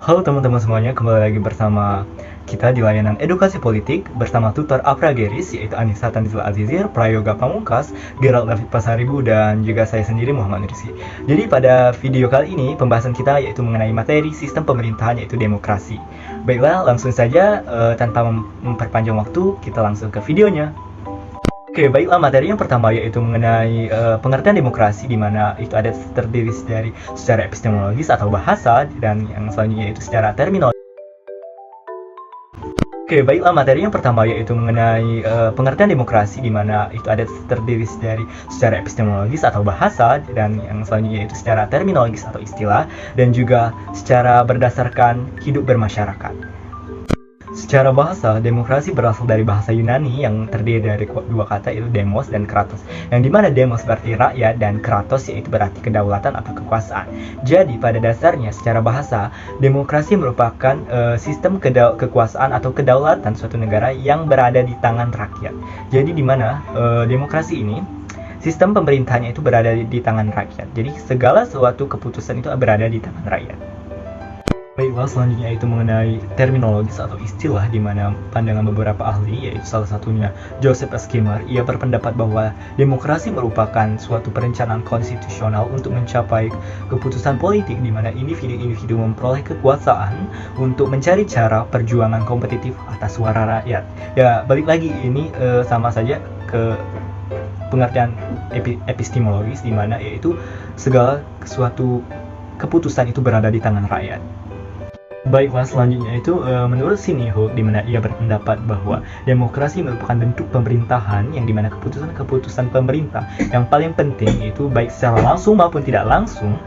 Halo teman-teman semuanya, kembali lagi bersama kita di layanan edukasi politik bersama tutor Afrageris, yaitu Anissa Tanzil Azizir, Prayoga Pamungkas, Gerald David Pasaribu, dan juga saya sendiri Muhammad Rizky. Jadi pada video kali ini pembahasan kita yaitu mengenai materi sistem pemerintahan yaitu demokrasi. Baiklah, langsung saja tanpa memperpanjang waktu, kita langsung ke videonya. Oke, baiklah, materi yang pertama yaitu mengenai pengertian demokrasi, di mana itu ada terdiri dari secara epistemologis atau bahasa, dan yang selanjutnya itu secara terminologi. Oke, baiklah, materi yang pertama yaitu mengenai pengertian demokrasi, di mana itu ada terdiri dari secara epistemologis atau bahasa, dan yang selanjutnya itu secara terminologis atau istilah, dan juga secara berdasarkan hidup bermasyarakat. Secara bahasa, demokrasi berasal dari bahasa Yunani yang terdiri dari dua kata, yaitu demos dan kratos. Yang dimana demos berarti rakyat dan kratos yaitu berarti kedaulatan atau kekuasaan. Jadi pada dasarnya secara bahasa, demokrasi merupakan sistem kekuasaan atau kedaulatan suatu negara yang berada di tangan rakyat. Jadi dimana demokrasi ini sistem pemerintahannya itu berada di tangan rakyat. Jadi segala suatu keputusan itu berada di tangan rakyat. Baiklah, selanjutnya itu mengenai terminologis atau istilah, di mana pandangan beberapa ahli, yaitu salah satunya Joseph Schimmer, ia berpendapat bahwa demokrasi merupakan suatu perencanaan konstitusional untuk mencapai keputusan politik, di mana individu-individu memperoleh kekuasaan untuk mencari cara perjuangan kompetitif atas suara rakyat. Ya, balik lagi, ini sama saja ke pengertian epistemologis, di mana yaitu segala suatu keputusan itu berada di tangan rakyat. Baiklah, selanjutnya itu menurut Siniho, di mana ia berpendapat bahwa demokrasi merupakan bentuk pemerintahan yang dimana keputusan-keputusan pemerintah yang paling penting itu baik secara langsung maupun tidak langsung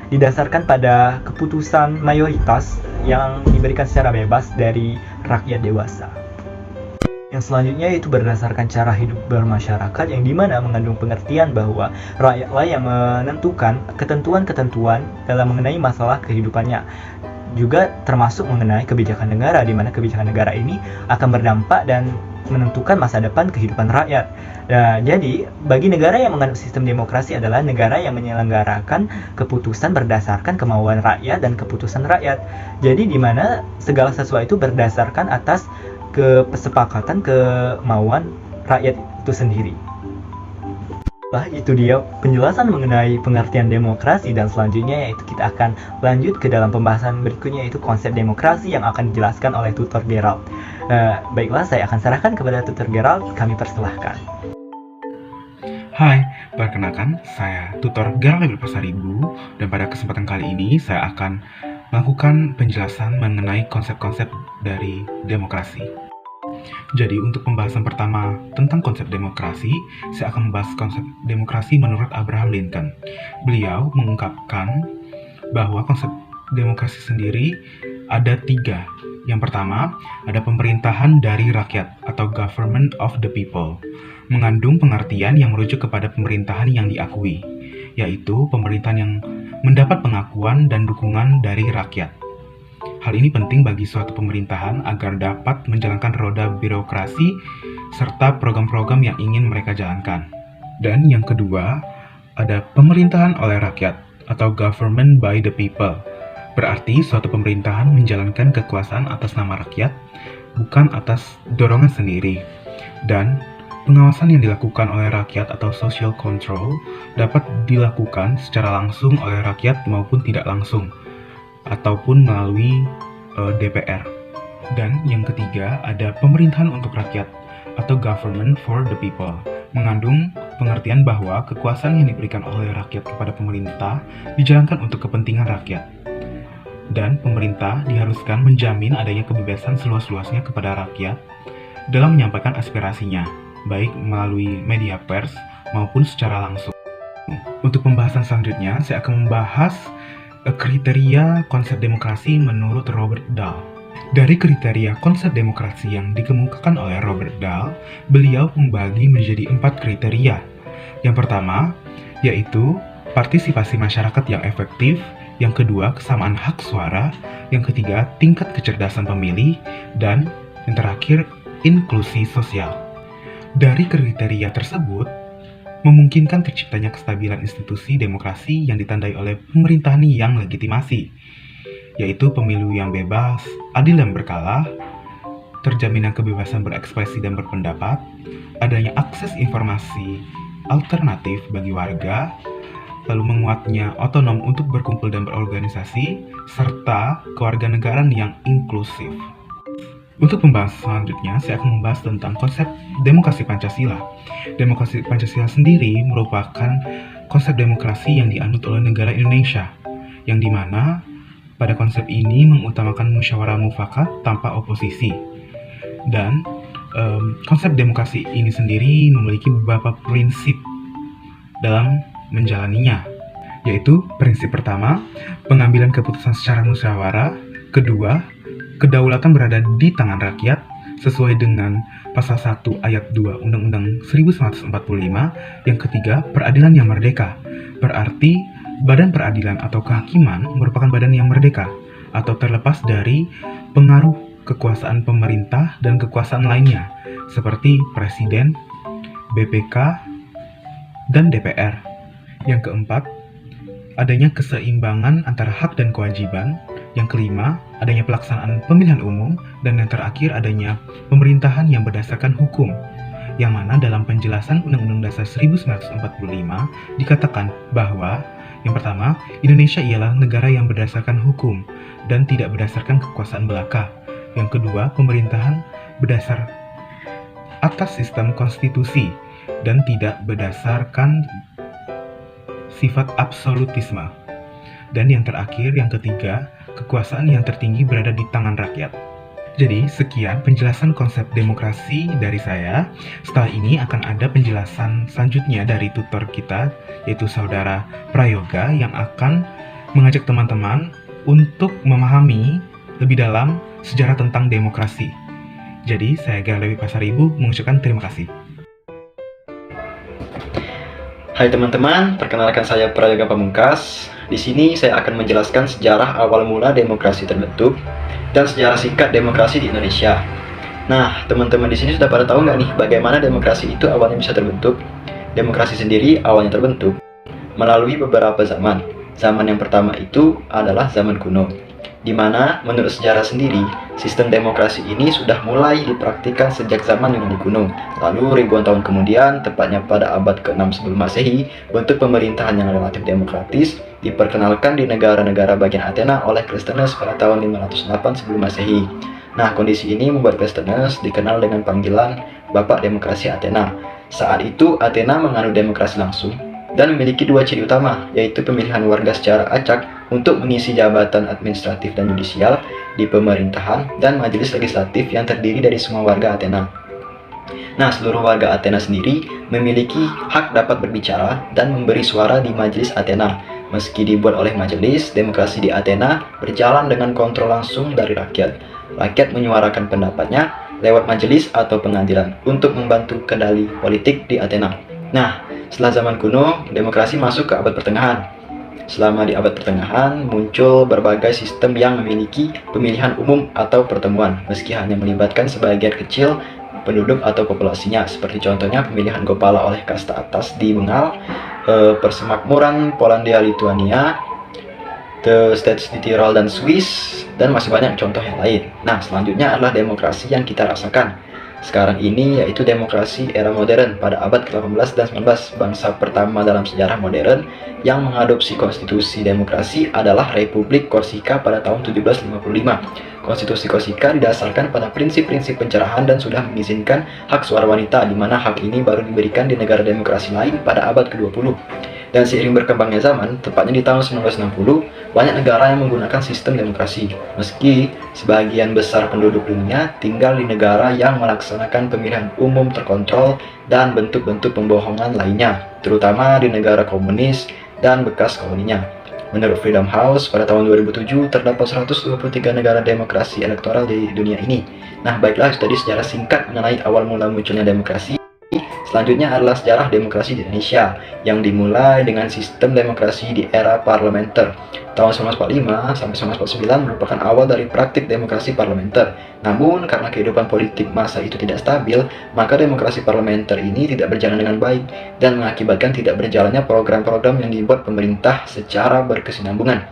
didasarkan pada keputusan mayoritas yang diberikan secara bebas dari rakyat dewasa. Yang selanjutnya itu berdasarkan cara hidup bermasyarakat, yang dimana mengandung pengertian bahwa rakyatlah yang menentukan ketentuan-ketentuan dalam mengenai masalah kehidupannya, juga termasuk mengenai kebijakan negara, di mana kebijakan negara ini akan berdampak dan menentukan masa depan kehidupan rakyat. Nah, jadi bagi negara yang menganut sistem demokrasi adalah negara yang menyelenggarakan keputusan berdasarkan kemauan rakyat dan keputusan rakyat. Jadi di mana segala sesuatu itu berdasarkan atas kesepakatan kemauan rakyat itu sendiri. Nah, itu dia penjelasan mengenai pengertian demokrasi, dan selanjutnya yaitu kita akan lanjut ke dalam pembahasan berikutnya, yaitu konsep demokrasi yang akan dijelaskan oleh tutor Gerald. Baiklah, saya akan serahkan kepada tutor Gerald, kami persilahkan. Hai, perkenalkan, saya tutor Gerald Pasaribu, dan pada kesempatan kali ini saya akan melakukan penjelasan mengenai konsep-konsep dari demokrasi. Jadi untuk pembahasan pertama tentang konsep demokrasi, saya akan membahas konsep demokrasi menurut Abraham Lincoln. Beliau mengungkapkan bahwa konsep demokrasi sendiri ada 3. Yang pertama, ada pemerintahan dari rakyat atau government of the people, mengandung pengertian yang merujuk kepada pemerintahan yang diakui, yaitu pemerintahan yang mendapat pengakuan dan dukungan dari rakyat. Hal ini penting bagi suatu pemerintahan agar dapat menjalankan roda birokrasi serta program-program yang ingin mereka jalankan. Dan yang kedua, ada pemerintahan oleh rakyat atau government by the people. Berarti suatu pemerintahan menjalankan kekuasaan atas nama rakyat, bukan atas dorongan sendiri. Dan pengawasan yang dilakukan oleh rakyat atau social control dapat dilakukan secara langsung oleh rakyat maupun tidak langsung, ataupun melalui DPR. Dan yang ketiga, ada pemerintahan untuk rakyat atau government for the people, mengandung pengertian bahwa kekuasaan yang diberikan oleh rakyat kepada pemerintah dijalankan untuk kepentingan rakyat. Dan pemerintah diharuskan menjamin adanya kebebasan seluas-luasnya kepada rakyat dalam menyampaikan aspirasinya, baik melalui media pers maupun secara langsung. Untuk pembahasan selanjutnya, saya akan membahas kriteria konsep demokrasi menurut Robert Dahl. Dari kriteria konsep demokrasi yang dikemukakan oleh Robert Dahl, beliau membagi menjadi 4 kriteria. Yang pertama, yaitu partisipasi masyarakat yang efektif, yang kedua, kesamaan hak suara, yang ketiga, tingkat kecerdasan pemilih, dan yang terakhir, inklusi sosial. Dari kriteria tersebut, memungkinkan terciptanya kestabilan institusi demokrasi yang ditandai oleh pemerintahan yang legitimasi, yaitu pemilu yang bebas, adil dan berkala, terjaminnya kebebasan berekspresi dan berpendapat, adanya akses informasi alternatif bagi warga, lalu menguatnya otonom untuk berkumpul dan berorganisasi, serta kewarganegaraan yang inklusif. Untuk pembahasan selanjutnya, saya akan membahas tentang konsep demokrasi Pancasila. Demokrasi Pancasila sendiri merupakan konsep demokrasi yang dianut oleh negara Indonesia, yang dimana pada konsep ini mengutamakan musyawarah mufakat tanpa oposisi. Dan konsep demokrasi ini sendiri memiliki beberapa prinsip dalam menjalaninya, yaitu prinsip pertama, pengambilan keputusan secara musyawarah, kedua, kedaulatan berada di tangan rakyat sesuai dengan pasal 1 ayat 2 Undang-Undang 1945, yang ketiga, peradilan yang merdeka, berarti badan peradilan atau kehakiman merupakan badan yang merdeka atau terlepas dari pengaruh kekuasaan pemerintah dan kekuasaan lainnya seperti presiden, BPK, dan DPR. Yang keempat, adanya keseimbangan antara hak dan kewajiban. Yang kelima, adanya pelaksanaan pemilihan umum. Dan yang terakhir, adanya pemerintahan yang berdasarkan hukum. Yang mana dalam penjelasan Undang-Undang Dasar 1945 dikatakan bahwa yang pertama, Indonesia ialah negara yang berdasarkan hukum dan tidak berdasarkan kekuasaan belaka. Yang kedua, pemerintahan berdasar atas sistem konstitusi dan tidak berdasarkan sifat absolutisme. Dan yang terakhir, yang ketiga, kekuasaan yang tertinggi berada di tangan rakyat. Jadi, sekian penjelasan konsep demokrasi dari saya. Setelah ini akan ada penjelasan selanjutnya dari tutor kita, yaitu Saudara Prayoga, yang akan mengajak teman-teman untuk memahami lebih dalam sejarah tentang demokrasi. Jadi, saya Galewi Pasaribu mengucapkan terima kasih. Hai teman-teman, perkenalkan saya Prayoga Pamungkas. Di sini saya akan menjelaskan sejarah awal mula demokrasi terbentuk dan sejarah singkat demokrasi di Indonesia. Nah, teman-teman di sini sudah pada tahu nggak nih bagaimana demokrasi itu awalnya bisa terbentuk? Demokrasi sendiri awalnya terbentuk melalui beberapa zaman. Zaman yang pertama itu adalah zaman kuno, di mana menurut sejarah sendiri, sistem demokrasi ini sudah mulai dipraktikkan sejak zaman Yunani kuno. Lalu ribuan tahun kemudian, tepatnya pada abad ke-6 sebelum Masehi, bentuk pemerintahan yang relatif demokratis diperkenalkan di negara-negara bagian Athena oleh Clisthenes pada tahun 508 sebelum Masehi. Nah, kondisi ini membuat Clisthenes dikenal dengan panggilan Bapak Demokrasi Athena. Saat itu, Athena menganut demokrasi langsung dan memiliki dua ciri utama, yaitu pemilihan warga secara acak untuk mengisi jabatan administratif dan yudisial di pemerintahan, dan majelis legislatif yang terdiri dari semua warga Athena. Nah, seluruh warga Athena sendiri memiliki hak dapat berbicara dan memberi suara di majelis Athena. Meski dibuat oleh majelis, demokrasi di Athena berjalan dengan kontrol langsung dari rakyat. Rakyat menyuarakan pendapatnya lewat majelis atau pengadilan untuk membantu kendali politik di Athena. Nah, setelah zaman kuno, demokrasi masuk ke abad pertengahan. Selama di abad pertengahan, muncul berbagai sistem yang memiliki pemilihan umum atau pertemuan, meski hanya melibatkan sebagian kecil penduduk atau populasinya, seperti contohnya pemilihan Gopala oleh kasta atas di Bengal, persemakmuran Polandia Lituania, The States di Tirol dan Swiss, dan masih banyak contoh yang lain. Nah, selanjutnya adalah demokrasi yang kita rasakan sekarang ini, yaitu demokrasi era modern pada abad ke-18 dan 19. Bangsa pertama dalam sejarah modern yang mengadopsi konstitusi demokrasi adalah Republik Korsika pada tahun 1755. Konstitusi Korsika didasarkan pada prinsip-prinsip pencerahan dan sudah mengizinkan hak suara wanita, di mana hak ini baru diberikan di negara demokrasi lain pada abad ke-20. Dan seiring berkembangnya zaman, tepatnya di tahun 1960, banyak negara yang menggunakan sistem demokrasi. Meski sebagian besar penduduk dunia tinggal di negara yang melaksanakan pemilihan umum terkontrol dan bentuk-bentuk pembohongan lainnya, terutama di negara komunis dan bekas koloninya. Menurut Freedom House, pada tahun 2007 terdapat 123 negara demokrasi elektoral di dunia ini. Nah, baiklah, tadi sejarah singkat mengenai awal mula munculnya demokrasi. Selanjutnya adalah sejarah demokrasi di Indonesia yang dimulai dengan sistem demokrasi di era parlementer. Tahun 1945 sampai 1949 merupakan awal dari praktik demokrasi parlementer. Namun, karena kehidupan politik masa itu tidak stabil, maka demokrasi parlementer ini tidak berjalan dengan baik dan mengakibatkan tidak berjalannya program-program yang dibuat pemerintah secara berkesinambungan.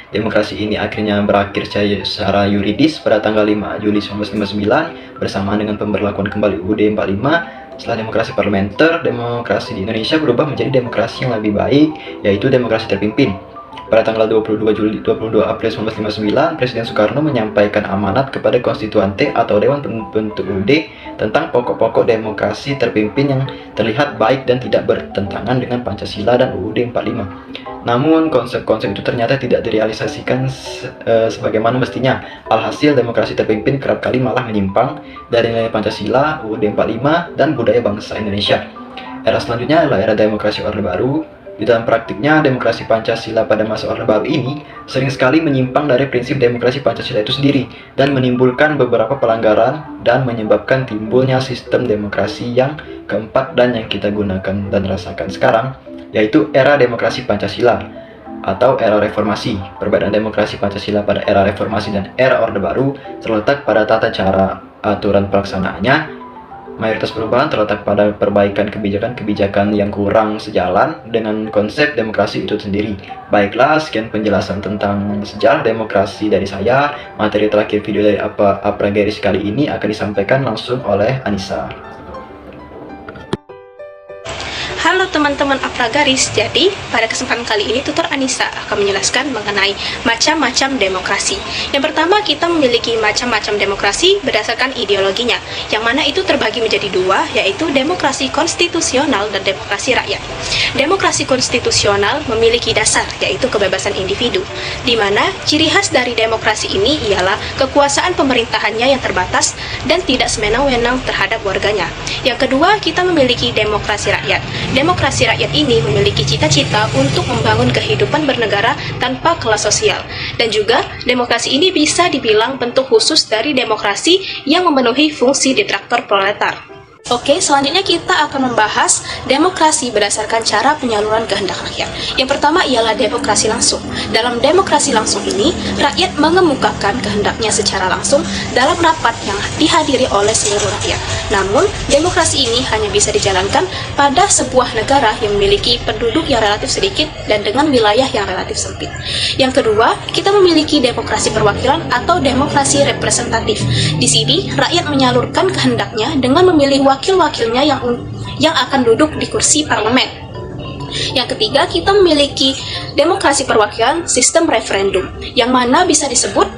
Demokrasi ini akhirnya berakhir secara yuridis pada tanggal 5 Juli 1959 bersamaan dengan pemberlakuan kembali UUD 45. Setelah demokrasi parlementer, demokrasi di Indonesia berubah menjadi demokrasi yang lebih baik, yaitu demokrasi terpimpin. Pada tanggal 22 April 1959, Presiden Soekarno menyampaikan amanat kepada Konstituante atau Dewan Pembentuk UUD tentang pokok-pokok demokrasi terpimpin yang terlihat baik dan tidak bertentangan dengan Pancasila dan UUD 45. Namun, konsep-konsep itu ternyata tidak direalisasikan sebagaimana mestinya. Alhasil, demokrasi terpimpin kerap kali malah menyimpang dari nilai Pancasila, UUD 45, dan budaya bangsa Indonesia. Era selanjutnya adalah era demokrasi Orde Baru. Di dalam praktiknya, demokrasi Pancasila pada masa Orde Baru ini sering sekali menyimpang dari prinsip demokrasi Pancasila itu sendiri dan menimbulkan beberapa pelanggaran dan menyebabkan timbulnya sistem demokrasi yang keempat dan yang kita gunakan dan rasakan sekarang, yaitu era demokrasi Pancasila atau era reformasi. Perbedaan demokrasi Pancasila pada era reformasi dan era Orde Baru terletak pada tata cara aturan pelaksanaannya. Mayoritas perubahan terletak pada perbaikan kebijakan-kebijakan yang kurang sejalan dengan konsep demokrasi itu sendiri. Baiklah, sekian penjelasan tentang sejarah demokrasi dari saya. Materi terakhir video dari Apragaris kali ini akan disampaikan langsung oleh Anissa. Halo teman-teman Apragaris, jadi pada kesempatan kali ini tutor Anissa akan menjelaskan mengenai macam-macam demokrasi. Yang pertama, kita memiliki macam-macam demokrasi berdasarkan ideologinya, yang mana itu terbagi menjadi dua, yaitu demokrasi konstitusional dan demokrasi rakyat. Demokrasi konstitusional memiliki dasar, yaitu kebebasan individu, di mana ciri khas dari demokrasi ini ialah kekuasaan pemerintahannya yang terbatas dan tidak sewenang-wenang terhadap warganya. Yang kedua, kita memiliki demokrasi rakyat. Demokrasi rakyat ini memiliki cita-cita untuk membangun kehidupan bernegara tanpa kelas sosial. Dan juga, demokrasi ini bisa dibilang bentuk khusus dari demokrasi yang memenuhi fungsi detraktor proletar. Oke, selanjutnya kita akan membahas demokrasi berdasarkan cara penyaluran kehendak rakyat. Yang pertama ialah demokrasi langsung. Dalam demokrasi langsung ini, rakyat mengemukakan kehendaknya secara langsung dalam rapat yang dihadiri oleh seluruh rakyat. Namun, demokrasi ini hanya bisa dijalankan pada sebuah negara yang memiliki penduduk yang relatif sedikit dan dengan wilayah yang relatif sempit. Yang kedua, kita memiliki demokrasi perwakilan atau demokrasi representatif. Di sini, rakyat menyalurkan kehendaknya dengan memilih wakil-wakilnya yang akan duduk di kursi parlemen. Yang ketiga, kita memiliki demokrasi perwakilan sistem referendum, yang mana bisa disebut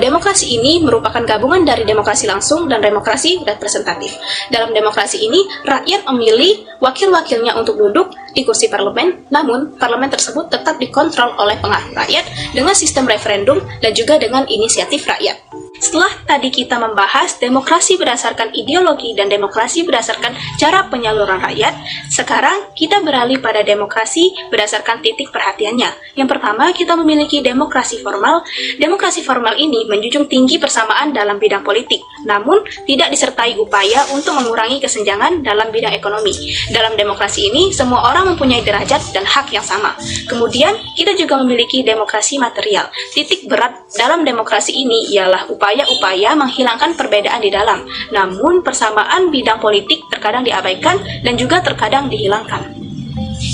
demokrasi ini merupakan gabungan dari demokrasi langsung dan demokrasi representatif. Dalam demokrasi ini, rakyat memilih wakil-wakilnya untuk duduk di kursi parlemen, namun parlemen tersebut tetap dikontrol oleh pengaruh rakyat dengan sistem referendum dan juga dengan inisiatif rakyat. Setelah tadi kita membahas demokrasi berdasarkan ideologi dan demokrasi berdasarkan cara penyaluran rakyat, sekarang kita beralih pada demokrasi berdasarkan titik perhatiannya. Yang pertama, kita memiliki demokrasi formal. Demokrasi formal ini menjunjung tinggi persamaan dalam bidang politik, namun tidak disertai upaya untuk mengurangi kesenjangan dalam bidang ekonomi. Dalam demokrasi ini, semua orang mempunyai derajat dan hak yang sama. Kemudian, kita juga memiliki demokrasi material. Titik berat dalam demokrasi ini ialah upaya menghilangkan perbedaan di dalam, namun persamaan bidang politik terkadang diabaikan dan juga terkadang dihilangkan.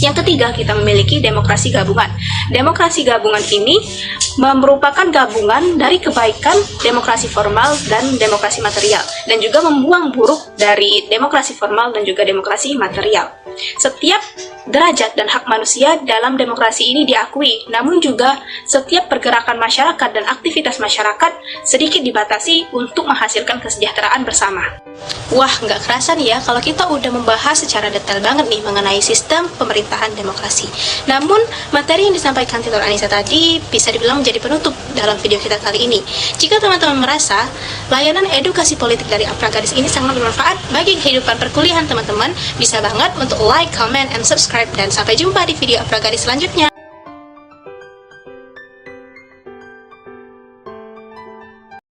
Yang ketiga, kita memiliki demokrasi gabungan. Demokrasi gabungan ini merupakan gabungan dari kebaikan demokrasi formal dan demokrasi material, dan juga membuang buruk dari demokrasi formal dan juga demokrasi material. Setiap derajat dan hak manusia dalam demokrasi ini diakui, namun juga setiap pergerakan masyarakat dan aktivitas masyarakat sedikit dibatasi untuk menghasilkan kesejahteraan bersama. Wah, nggak kerasa nih ya kalau kita udah membahas secara detail banget nih mengenai sistem pemerintahan demokrasi. Namun, materi yang disampaikan Tutor Anissa tadi bisa dibilang menjadi penutup dalam video kita kali ini. Jika teman-teman merasa layanan edukasi politik dari Apragaris ini sangat bermanfaat bagi kehidupan perkuliahan teman-teman, bisa banget untuk like, comment, and subscribe, dan sampai jumpa di video Apragaris selanjutnya.